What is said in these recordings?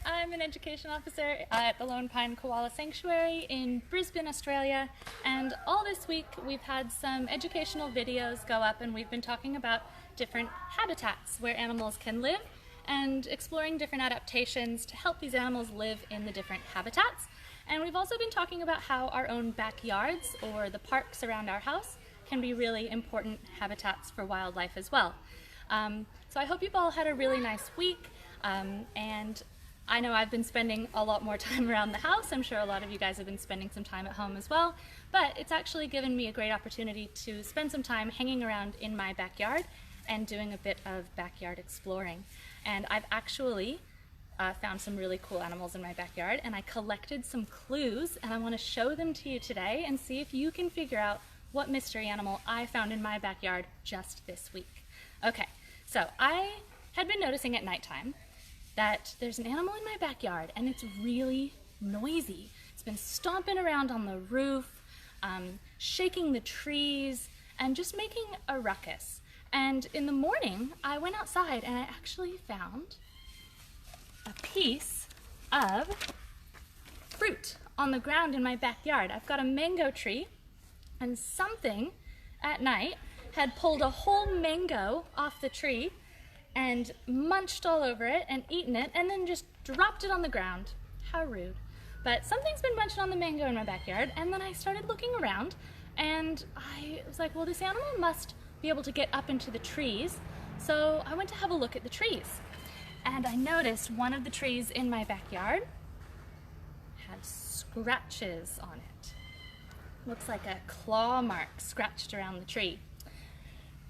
I'm an education officer at the Lone Pine Koala Sanctuary in Brisbane, Australia, and all this week we've had some educational videos go up and we've been talking about different habitats where animals can live and exploring different adaptations to help these animals live in the different habitats. And we've also been talking about how our own backyards or the parks around our house can be really important habitats for wildlife as well. So I hope you've all had a really nice week, and I know I've been spending a lot more time around the house. I'm sure a lot of you guys have been spending some time at home as well, but it's actually given me a great opportunity to spend some time hanging around in my backyard and doing a bit of backyard exploring. And I've actually found some really cool animals in my backyard, and I collected some clues, and I want to show them to you today and see if you can figure out what mystery animal I found in my backyard just this week. Okay, so I had been noticing at nighttime that there's an animal in my backyard and it's really noisy. It's been stomping around on the roof, shaking the trees, and just making a ruckus. And in the morning, I went outside and I actually found a piece of fruit on the ground in my backyard. I've got a mango tree, and something at night had pulled a whole mango off the tree and munched all over it and eaten it and then just dropped it on the ground. How rude. But something's been munching on the mango in my backyard, and then I started looking around and I was like, well, this animal must be able to get up into the trees. So I went to have a look at the trees, and I noticed one of the trees in my backyard had scratches on it. Looks like a claw mark scratched around the tree.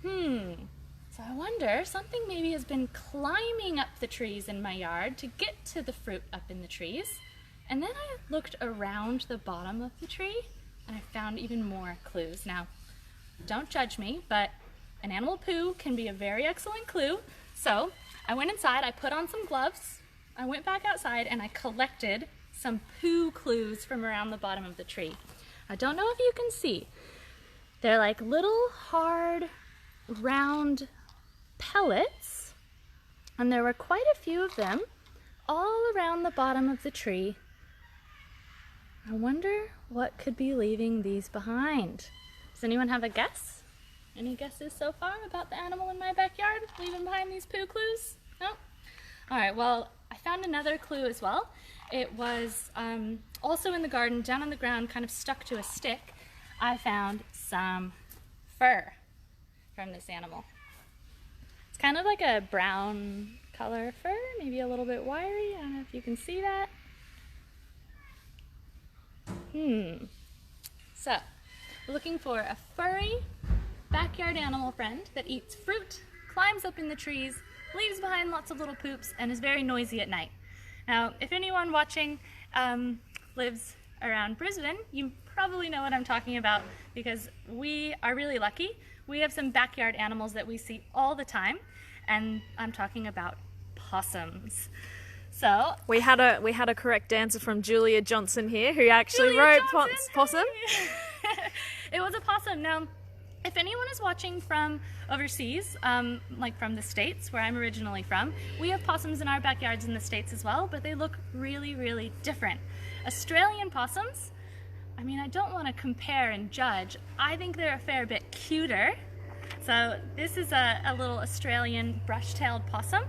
So I wonder, something maybe has been climbing up the trees in my yard to get to the fruit up in the trees. And then I looked around the bottom of the tree and I found even more clues. Now, don't judge me, but an animal poo can be a very excellent clue. So I went inside, I put on some gloves, I went back outside, and I collected some poo clues from around the bottom of the tree. I don't know if you can see. They're like little hard, round pellets, and there were quite a few of them all around the bottom of the tree. I wonder what could be leaving these behind. Does anyone have a guess? Any guesses so far about the animal in my backyard leaving behind these poo clues? No? Alright, well, I found another clue as well. It was also in the garden, down on the ground, kind of stuck to a stick. I found some fur from this animal. It's kind of like a brown color fur, maybe a little bit wiry. I don't know if you can see that. So, we're looking for a furry backyard animal friend that eats fruit, climbs up in the trees, leaves behind lots of little poops, and is very noisy at night. Now, if anyone watching lives around Brisbane, you probably know what I'm talking about, because we are really lucky. We have some backyard animals that we see all the time, and I'm talking about possums. So we had a correct answer from Julia Johnson here, who actually wrote possum. It was a possum. Now, if anyone is watching from overseas, like from the States, where I'm originally from, we have possums in our backyards in the States as well, but they look really, really different. Australian possums, I mean, I don't want to compare and judge. I think they're a fair bit cuter. So this is a little Australian brush-tailed possum.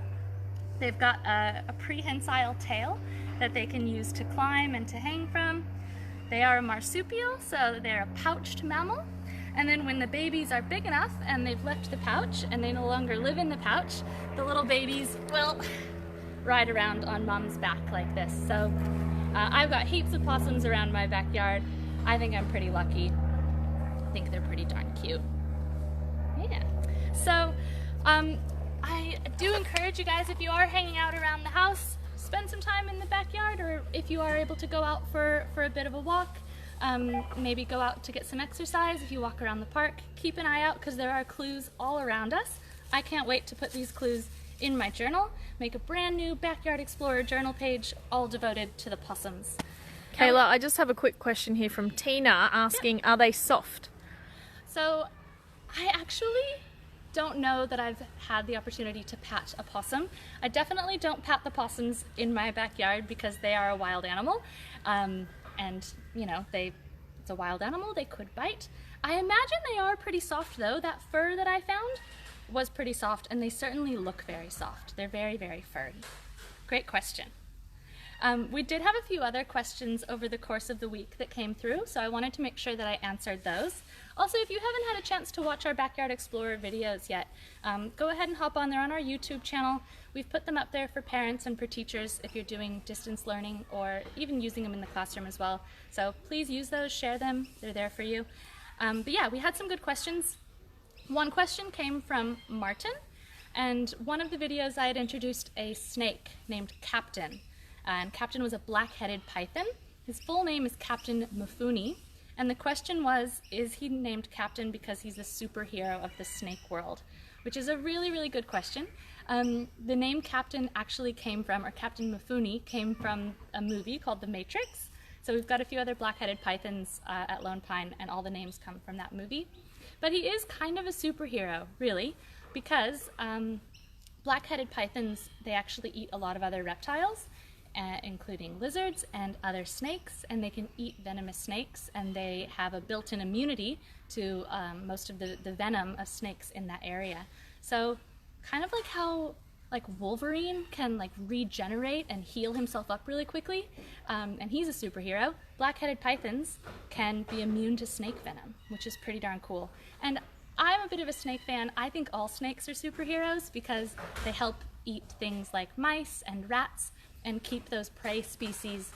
They've got a prehensile tail that they can use to climb and to hang from. They are a marsupial, so they're a pouched mammal. And then when the babies are big enough and they've left the pouch and they no longer live in the pouch, the little babies will ride around on mom's back like this. So I've got heaps of possums around my backyard. I think I'm pretty lucky. I think they're pretty darn cute. Yeah. So I do encourage you guys, if you are hanging out around the house, spend some time in the backyard, or if you are able to go out for a bit of a walk, maybe go out to get some exercise. If you walk around the park, keep an eye out, because there are clues all around us. I can't wait to put these clues in my journal, make a brand new Backyard Explorer journal page all devoted to the possums. Kayla, I just have a quick question here from Tina asking, are they soft? So I actually don't know that I've had the opportunity to pat a possum. I definitely don't pat the possums in my backyard because they are a wild animal, and you know, it's a wild animal, they could bite. I imagine they are pretty soft though. That fur that I found was pretty soft, and they certainly look very soft. They're very, very furry. Great question. We did have a few other questions over the course of the week that came through, so I wanted to make sure that I answered those. Also, if you haven't had a chance to watch our Backyard Explorer videos yet, go ahead and hop on there on our YouTube channel. We've put them up there for parents and for teachers if you're doing distance learning or even using them in the classroom as well. So please use those, share them, they're there for you. But yeah, we had some good questions. One question came from Martin, and one of the videos I had introduced a snake named Captain. And Captain was a black-headed python. His full name is Captain Mufuni, and the question was, is he named Captain because he's the superhero of the snake world? Which is a really, really good question. The name Captain actually came from, or Captain Mufuni came from a movie called The Matrix. So we've got a few other black-headed pythons at Lone Pine, and all the names come from that movie. But he is kind of a superhero, really, because black-headed pythons, they actually eat a lot of other reptiles, including lizards and other snakes, and they can eat venomous snakes, and they have a built-in immunity to most of the venom of snakes in that area. So kind of like how Wolverine can regenerate and heal himself up really quickly, and he's a superhero, black-headed pythons can be immune to snake venom, which is pretty darn cool. And I'm a bit of a snake fan. I think all snakes are superheroes because they help eat things like mice and rats and keep those prey species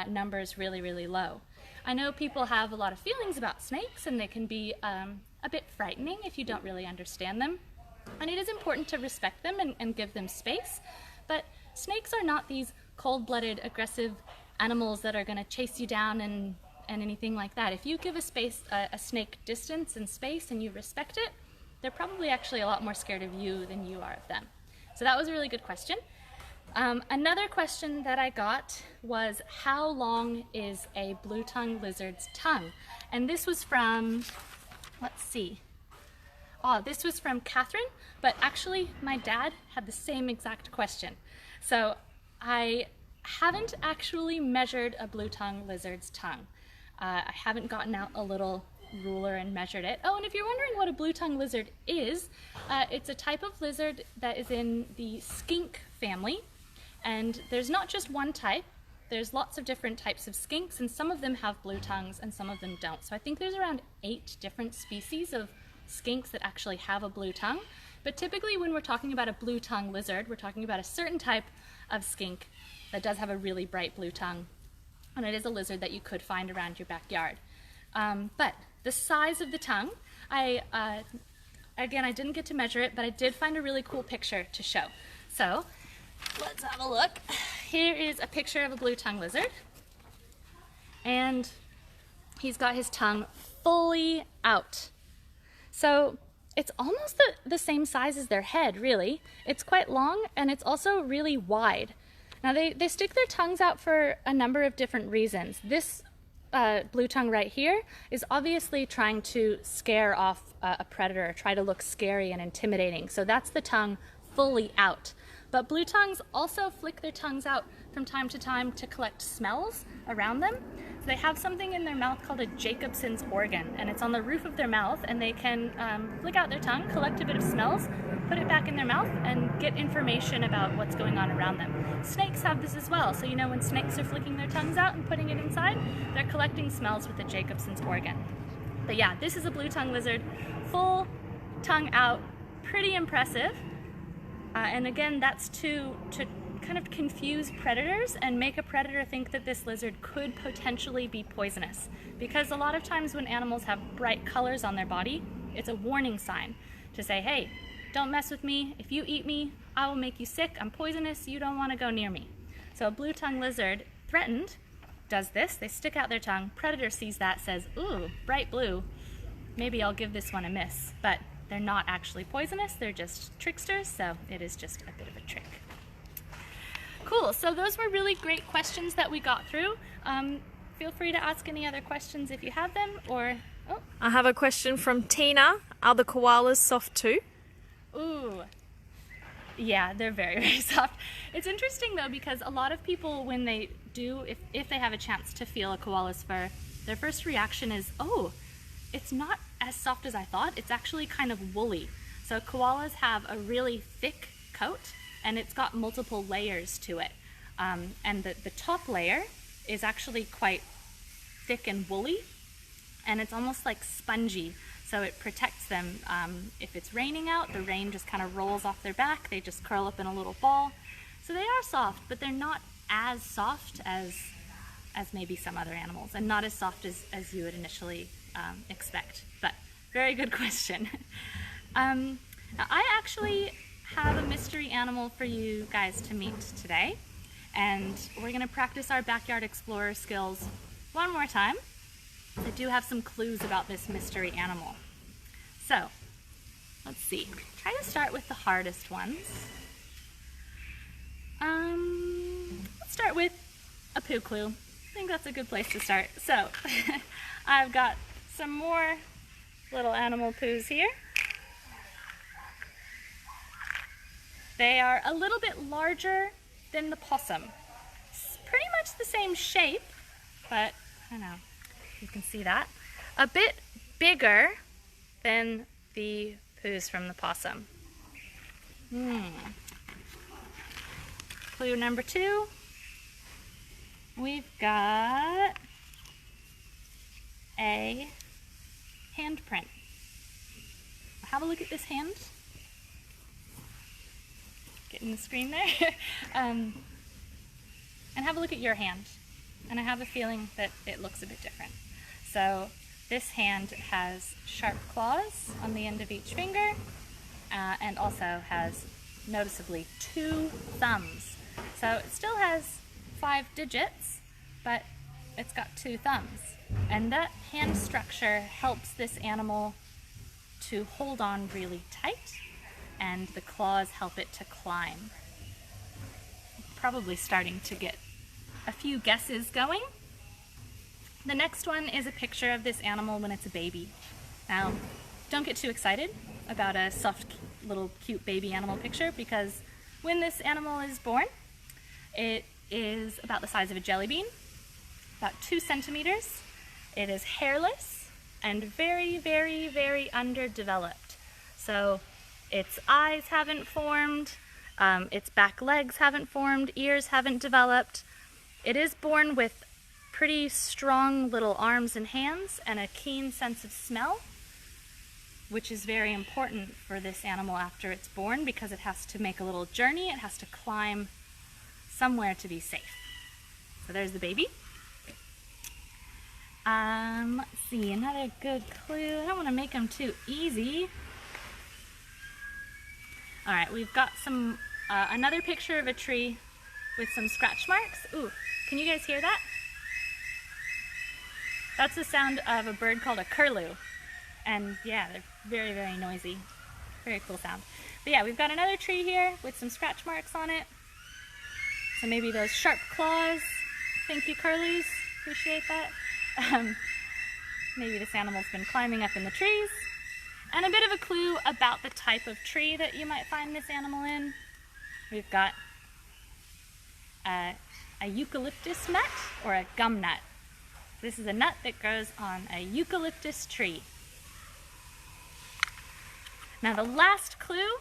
numbers really, really low. I know people have a lot of feelings about snakes, and they can be a bit frightening if you don't really understand them. And it is important to respect them and give them space, but snakes are not these cold-blooded, aggressive animals that are going to chase you down and anything like that. If you give a snake distance and space and you respect it, they're probably actually a lot more scared of you than you are of them. So that was a really good question. Another question that I got was, how long is a blue-tongued lizard's tongue? And this was from, let's see, this was from Catherine, but actually my dad had the same exact question. So I haven't actually measured a blue-tongued lizard's tongue. I haven't gotten out a little ruler and measured it. Oh, and if you're wondering what a blue-tongued lizard is, it's a type of lizard that is in the skink family. And there's not just one type, there's lots of different types of skinks, and some of them have blue tongues and some of them don't. So I think there's around 8 different species of skinks that actually have a blue tongue. But typically when we're talking about a blue-tongued lizard, we're talking about a certain type of skink that does have a really bright blue tongue. And it is a lizard that you could find around your backyard. But the size of the tongue, again, I didn't get to measure it, but I did find a really cool picture to show. So let's have a look. Here is a picture of a blue-tongued lizard, and he's got his tongue fully out. So it's almost the same size as their head, really. It's quite long, and it's also really wide. Now they stick their tongues out for a number of different reasons. This blue tongue right here is obviously trying to scare off a predator, try to look scary and intimidating. So that's the tongue fully out. But blue tongues also flick their tongues out from time to time to collect smells around them. So they have something in their mouth called a Jacobson's organ, and it's on the roof of their mouth, and they can flick out their tongue, collect a bit of smells, put it back in their mouth, and get information about what's going on around them. Snakes have this as well. So you know when snakes are flicking their tongues out and putting it inside, they're collecting smells with the Jacobson's organ. But yeah, this is a blue-tongued lizard, full tongue out, pretty impressive. And again, that's to kind of confuse predators and make a predator think that this lizard could potentially be poisonous. Because a lot of times when animals have bright colors on their body, it's a warning sign to say, hey, don't mess with me. If you eat me, I will make you sick. I'm poisonous. You don't want to go near me. So a blue-tongued lizard, threatened, does this. They stick out their tongue. Predator sees that, says, ooh, bright blue. Maybe I'll give this one a miss. But they're not actually poisonous, they're just tricksters, so it is just a bit of a trick. Cool, so those were really great questions that we got through. Feel free to ask any other questions if you have them, or... Oh. I have a question from Tina. Are the koalas soft too? Ooh. Yeah, they're very, very soft. It's interesting though, because a lot of people, when they do, if they have a chance to feel a koala's fur, their first reaction is, oh, it's not as soft as I thought. It's actually kind of woolly. So koalas have a really thick coat, and it's got multiple layers to it. And the top layer is actually quite thick and woolly, and it's almost like spongy. So it protects them. If it's raining out, the rain just kind of rolls off their back. They just curl up in a little ball. So they are soft, but they're not as soft as maybe some other animals, and not as soft as you would initially expect. But very good question. Now I actually have a mystery animal for you guys to meet today, and we're going to practice our backyard explorer skills one more time. I do have some clues about this mystery animal. So, let's see. Try to start with the hardest ones. Let's start with a poo clue. I think that's a good place to start. So, I've got some more little animal poos here. They are a little bit larger than the possum. It's pretty much the same shape, but I don't know. You can see that. A bit bigger than the poos from the possum. Clue number 2. We've got a handprint. Have a look at this hand. Getting the screen there. And have a look at your hand. And I have a feeling that it looks a bit different. So this hand has sharp claws on the end of each finger, and also has noticeably 2 thumbs. So it still has 5 digits, but it's got 2 thumbs. And that hand structure helps this animal to hold on really tight, and the claws help it to climb. Probably starting to get a few guesses going. The next one is a picture of this animal when it's a baby. Now, don't get too excited about a soft little cute baby animal picture, because when this animal is born, it is about the size of a jelly bean, about 2 centimeters. It is hairless and very, very, very underdeveloped. So its eyes haven't formed, its back legs haven't formed, ears haven't developed. It is born with pretty strong little arms and hands and a keen sense of smell, which is very important for this animal after it's born, because it has to make a little journey. It has to climb somewhere to be safe. So there's the baby. Let's see, another good clue. I don't want to make them too easy. All right, we've got some another picture of a tree with some scratch marks. Ooh, can you guys hear that? That's the sound of a bird called a curlew. And yeah, they're very, very noisy. Very cool sound. But yeah, we've got another tree here with some scratch marks on it. So maybe those sharp claws. Thank you, curlews. Appreciate that. Maybe this animal's been climbing up in the trees. And a bit of a clue about the type of tree that you might find this animal in. We've got a eucalyptus nut or a gum nut. This is a nut that grows on a eucalyptus tree. Now the last clue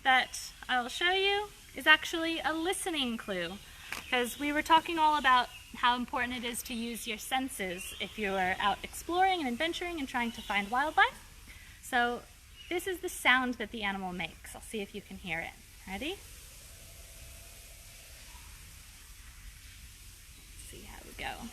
that I will show you is actually a listening clue, because we were talking all about how important it is to use your senses if you are out exploring and adventuring and trying to find wildlife. So this is the sound that the animal makes. I'll see if you can hear it. Ready? Let's see how we go.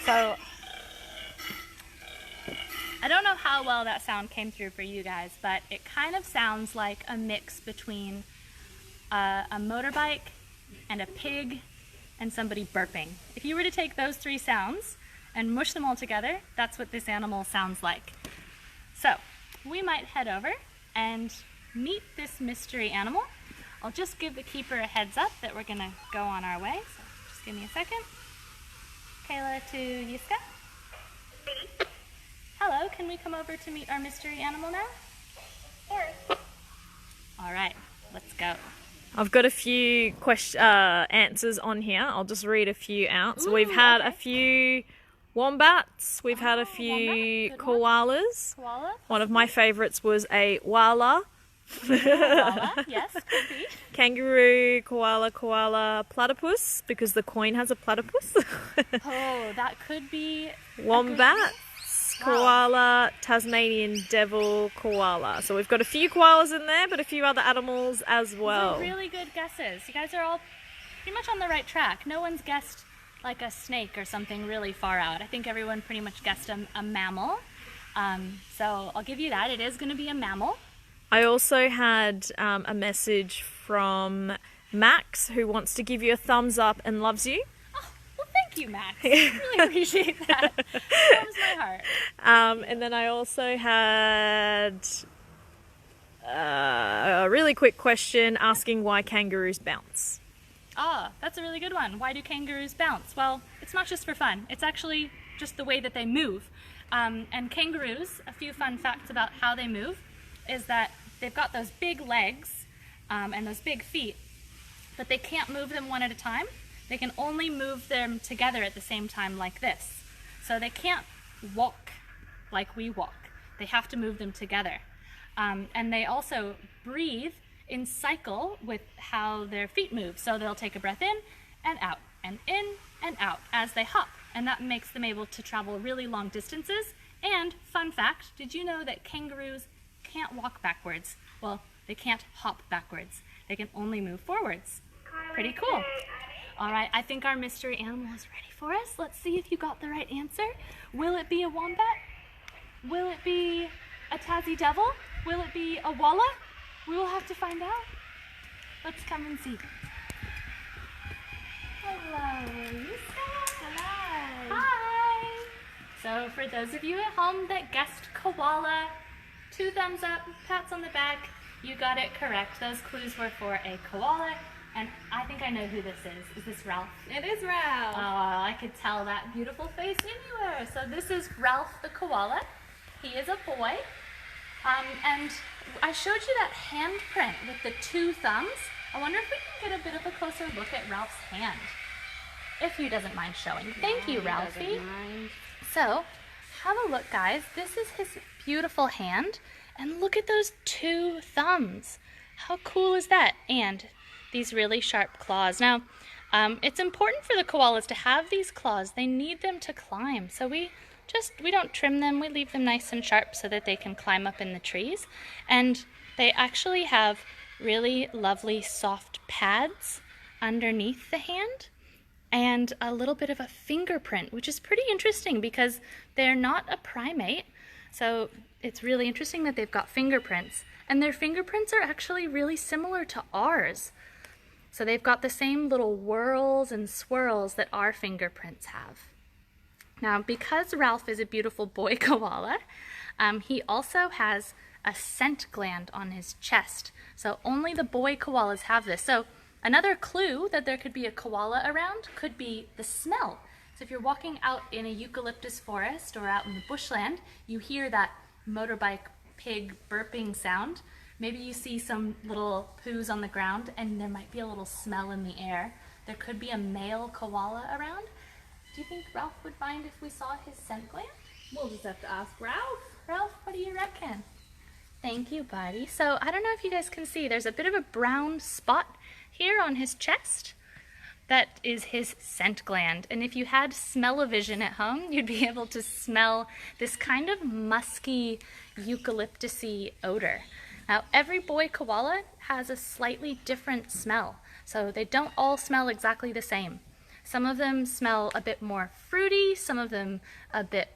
So, I don't know how well that sound came through for you guys, but it kind of sounds like a mix between a motorbike and a pig and somebody burping. If you were to take those 3 sounds and mush them all together, that's what this animal sounds like. So we might head over and meet this mystery animal. I'll just give the keeper a heads up that we're gonna go on our way, so just give me a second. Kayla to Yiska. Hello, can we come over to meet our mystery animal now? Sure. All right, let's go. I've got a few answers on here. I'll just read a few out. So Ooh, we've had okay. a few wombats. We've had a few wombat, good one. koalas. Koala? One of my favourites was a koala. Koala, yes, could be. Kangaroo, koala, platypus, because the coin has a platypus. Oh, that could be Wombats, Wow. koala, Tasmanian devil, koala. So we've got a few koalas in there, but a few other animals as well. Those are really good guesses. You guys are all pretty much on the right track. No one's guessed like a snake or something really far out. I think everyone pretty much guessed a mammal. So I'll give you that. It is going to be a mammal. I also had a message from Max, who wants to give you a thumbs up and loves you. Oh, well, thank you, Max. I really appreciate that. Warms my heart. And then I also had a really quick question asking why kangaroos bounce. Ah, that's a really good one. Why do kangaroos bounce? Well, it's not just for fun. It's actually just the way that they move. And kangaroos, a few fun facts about how they move, is that they've got those big legs and those big feet, but they can't move them one at a time. They can only move them together at the same time like this. So they can't walk like we walk. They have to move them together. And they also breathe in cycle with how their feet move. So they'll take a breath in and out as they hop. And that makes them able to travel really long distances. And fun fact, did you know that kangaroos can't walk backwards? Well, they can't hop backwards. They can only move forwards. Pretty cool. All right, I think our mystery animal is ready for us. Let's see if you got the right answer. Will it be a wombat? Will it be a Tassie devil? Will it be a walla? We will have to find out. Let's come and see. Hello, Lisa. Hi. So for those of you at home that guessed koala, 2 thumbs up, pats on the back. You got it correct. Those clues were for a koala, and I think I know who this is. Is this Ralph? It is Ralph. Oh, I could tell that beautiful face anywhere. So this is Ralph the koala. He is a boy. And I showed you that handprint with the 2 thumbs. I wonder if we can get a bit of a closer look at Ralph's hand, if he doesn't mind showing. Thank you, Ralphie. So, have a look, guys. This is his beautiful hand, and look at those 2 thumbs. How cool is that? And these really sharp claws. Now, it's important for the koalas to have these claws. They need them to climb, so we don't trim them. We leave them nice and sharp so that they can climb up in the trees. And they actually have really lovely soft pads underneath the hand, and a little bit of a fingerprint, which is pretty interesting because they're not a primate. So it's really interesting that they've got fingerprints, and their fingerprints are actually really similar to ours. So they've got the same little whorls and swirls that our fingerprints have. Now, because Ralph is a beautiful boy koala, he also has a scent gland on his chest. So only the boy koalas have this. So another clue that there could be a koala around could be the smell. So if you're walking out in a eucalyptus forest or out in the bushland, you hear that motorbike pig burping sound. Maybe you see some little poos on the ground and there might be a little smell in the air. There could be a male koala around. Do you think Ralph would mind if we saw his scent gland? We'll just have to ask Ralph. Ralph, what do you reckon? Thank you, buddy. So I don't know if you guys can see, there's a bit of a brown spot here on his chest. That is his scent gland. And if you had smell-o-vision at home, you'd be able to smell this kind of musky, eucalyptus-y odor. Now, every boy koala has a slightly different smell. So they don't all smell exactly the same. Some of them smell a bit more fruity, some of them a bit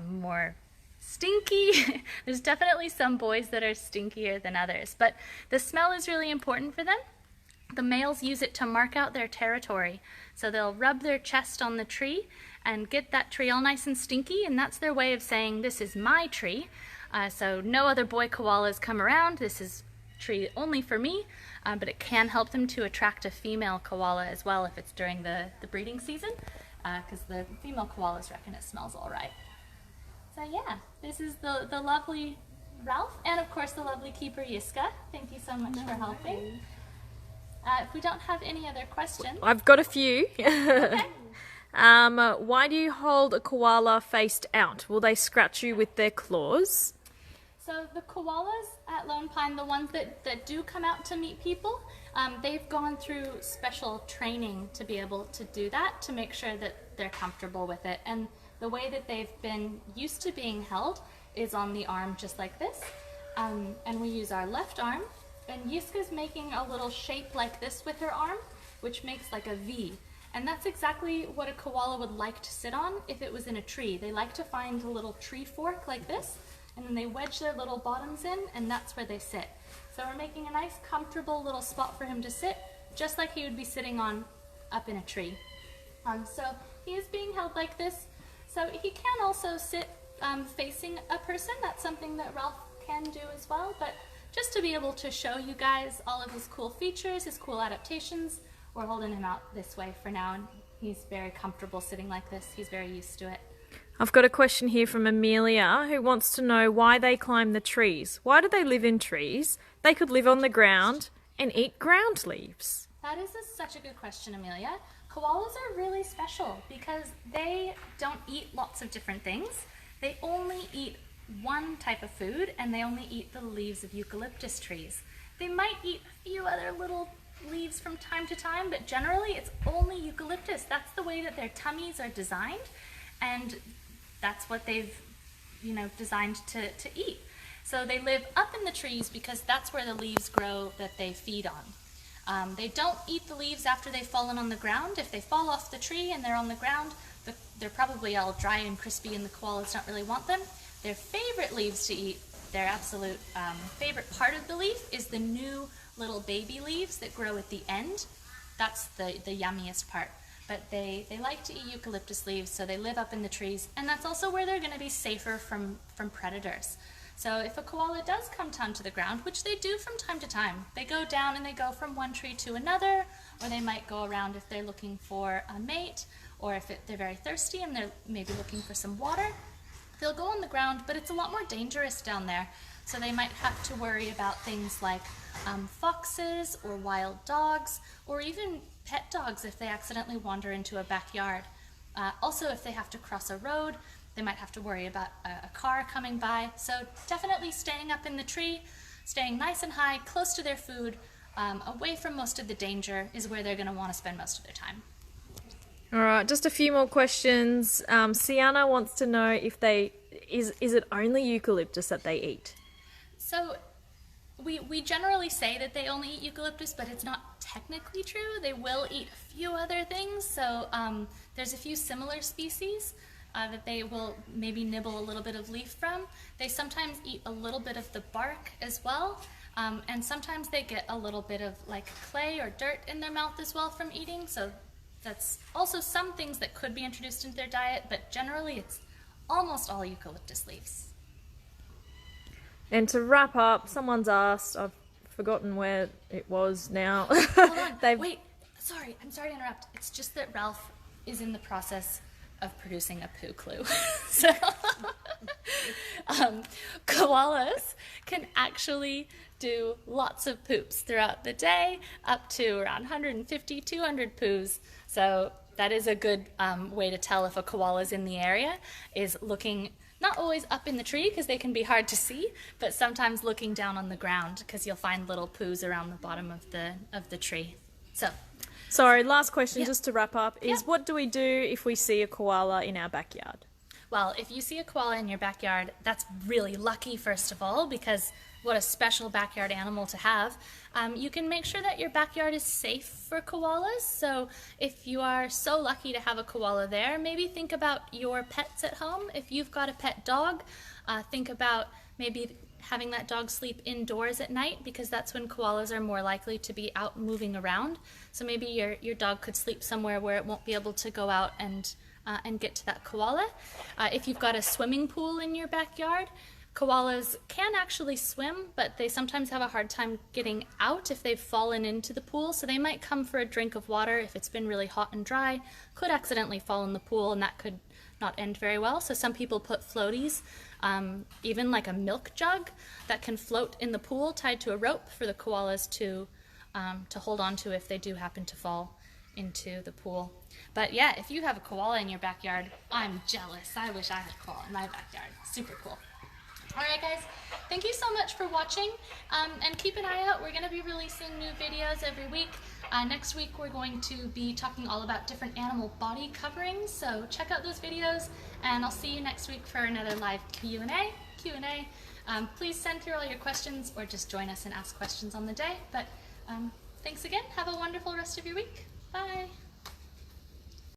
more stinky. There's definitely some boys that are stinkier than others, but the smell is really important for them. the males use it to mark out their territory. So they'll rub their chest on the tree and get that tree all nice and stinky, and that's their way of saying, this is my tree. So no other boy koalas come around. This is tree only for me, but it can help them to attract a female koala as well if it's during the breeding season, because the female koalas reckon it smells all right. So yeah, this is the lovely Ralph, and of course the lovely keeper Yiska. Thank you so much for helping. If we don't have any other questions... I've got a few. Okay. Why do you hold a koala faced out? Will they scratch you with their claws? So the koalas at Lone Pine, the ones that do come out to meet people, they've gone through special training to be able to do that, to make sure that they're comfortable with it. And the way that they've been used to being held is on the arm just like this. And we use our left arm. And Yiska's making a little shape like this with her arm, which makes like a V. And that's exactly what a koala would like to sit on if it was in a tree. They like to find a little tree fork like this, and then they wedge their little bottoms in, and that's where they sit. So we're making a nice, comfortable little spot for him to sit, just like he would be sitting on up in a tree. So he is being held like this. So he can also sit facing a person. That's something that Ralph can do as well. But just to be able to show you guys all of his cool features, his cool adaptations, we're holding him out this way for now, and he's very comfortable sitting like this. He's very used to it. I've got a question here from Amelia, who wants to know why they climb the trees. Why do they live in trees? They could live on the ground and eat ground leaves. That is such a good question, Amelia. Koalas are really special because they don't eat lots of different things. They only eat one type of food, and they only eat the leaves of eucalyptus trees. They might eat a few other little leaves from time to time, but generally it's only eucalyptus. That's the way that their tummies are designed, and that's what they've, designed to eat. So they live up in the trees because that's where the leaves grow that they feed on. They don't eat the leaves after they've fallen on the ground. If they fall off the tree and they're on the ground, they're probably all dry and crispy, and the koalas don't really want them. Their favorite leaves to eat, their absolute favorite part of the leaf, is the new little baby leaves that grow at the end. That's the yummiest part. But they like to eat eucalyptus leaves, so they live up in the trees, and that's also where they're going to be safer from predators. So if a koala does come down to the ground, which they do from time to time, they go down and they go from one tree to another, or they might go around if they're looking for a mate, or if they're very thirsty and they're maybe looking for some water. They'll go on the ground, but it's a lot more dangerous down there. So they might have to worry about things like foxes or wild dogs, or even pet dogs if they accidentally wander into a backyard. Also, if they have to cross a road, they might have to worry about a car coming by. So definitely staying up in the tree, staying nice and high, close to their food, away from most of the danger is where they're going to want to spend most of their time. All right, just a few more questions. Sienna wants to know if is it only eucalyptus that they eat? So we generally say that they only eat eucalyptus, but it's not technically true. They will eat a few other things. So there's a few similar species that they will maybe nibble a little bit of leaf from. They sometimes eat a little bit of the bark as well. And sometimes they get a little bit of like clay or dirt in their mouth as well from eating. So that's also some things that could be introduced into their diet, but generally it's almost all eucalyptus leaves. And to wrap up, someone's asked, I've forgotten where it was now. Hold on, wait, I'm sorry to interrupt. It's just that Ralph is in the process of producing a poo clue. So, koalas can actually do lots of poops throughout the day, up to around 150, 200 poos. So that is a good way to tell if a koala is in the area, is looking not always up in the tree because they can be hard to see, but sometimes looking down on the ground because you'll find little poos around the bottom of the tree. So, sorry, last question just to wrap up is, Yeah. what do we do if we see a koala in our backyard? well, if you see a koala in your backyard, that's really lucky, first of all, because what a special backyard animal to have. You can make sure that your backyard is safe for koalas. So if you are so lucky to have a koala there, maybe think about your pets at home. If you've got a pet dog, Think about maybe having that dog sleep indoors at night, because that's when koalas are more likely to be out moving around. So maybe your dog could sleep somewhere where it won't be able to go out and get to that koala. If you've got a swimming pool in your backyard, koalas can actually swim, but they sometimes have a hard time getting out if they've fallen into the pool. So they might come for a drink of water if it's been really hot and dry, could accidentally fall in the pool, and that could not end very well. So some people put floaties, even like a milk jug that can float in the pool tied to a rope for the koalas to hold on to if they do happen to fall into the pool. But yeah, if you have a koala in your backyard, I'm jealous. I wish I had a koala in my backyard. Super cool. All right, guys, thank you so much for watching, and keep an eye out. We're going to be releasing new videos every week. Next week, we're going to be talking all about different animal body coverings, so check out those videos, and I'll see you next week for another live Q&A. Please send through all your questions, or just join us and ask questions on the day. But thanks again. Have a wonderful rest of your week. Bye.